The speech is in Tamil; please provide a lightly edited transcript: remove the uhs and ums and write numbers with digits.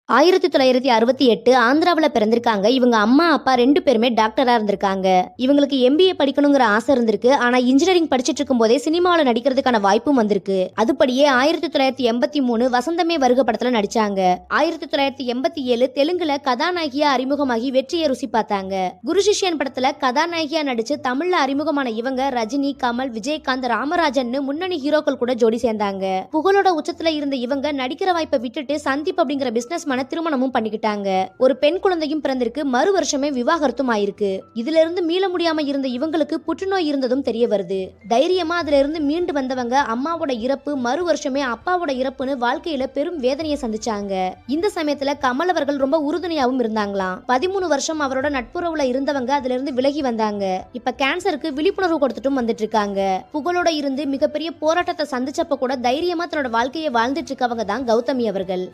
1968 ஆந்திராவுல பிறந்திருக்காங்க. இவங்க அம்மா, அப்பா 2 பேருமே டாக்டரா இருந்திருக்காங்க. இவங்களுக்கு எம்பிஏ படிக்கணுங்கிற ஆசை இருந்திருக்கு. ஆனா இன்ஜினியரிங் படிச்சிட்டு இருக்கும்போதே சினிமாவுல நடிக்கிறதுக்கான வாய்ப்பும் வந்திருக்கு. அதுபடியே 1983 வசந்தமே வருக படத்துல நடிச்சாங்க. 1987 தெலுங்குல கதாநாயகியா அறிமுகமாகி வெற்றியை ருசி பார்த்தாங்க. குரு சிஷ்யன் படத்துல கதாநாயகியா நடிச்சு தமிழ்ல அறிமுகமான இவங்க ரஜினி, கமல், விஜயகாந்த், ராமராஜன் முன்னணி ஹீரோக்கள் கூட ஜோடி சேர்ந்தாங்க. புகழோட உச்சத்துல இருந்த இவங்க நடிக்கிற வாய்ப்பை விட்டுட்டு சந்தீப் அப்படிங்கிற பிசினஸ் திருமணமும் பண்ணிக்கிட்டாங்க. ஒரு பெண் குழந்தையும் பிறந்திருக்கு. மறு வருஷமே விவாகரத்தும் ஆயிருக்கு. இதுல இருந்து மீள முடியாம இருந்த இவங்களுக்கு புற்றுநோய் இருந்ததும் தெரிய வருது. தைரியமா அதுல இருந்து மீண்டு வந்தவங்க அம்மாவோட இறப்பு, மறு வருஷமே அப்பாவோட இறப்புன்னு வாழ்க்கையில பெரும் வேதனையை சந்திச்சாங்க. இந்த சமயத்துல கமல் அவர்கள் ரொம்ப உறுதுணையாவும் இருந்தாங்களாம். 13 வருஷம் அவரோட நட்புறவுல இருந்தவங்க அதுல இருந்து விலகி வந்தாங்க. இப்ப கேன்சருக்கு விழிப்புணர்வு கொடுத்துட்டும் வந்துட்டு இருக்காங்க. புகழோட இருந்து மிகப்பெரிய போராட்டத்தை சந்திச்சப்ப கூட தைரியமா தன்னோட வாழ்க்கையை வாழ்ந்துட்டு இருக்கவங்க தான் கௌதமி அவர்கள்.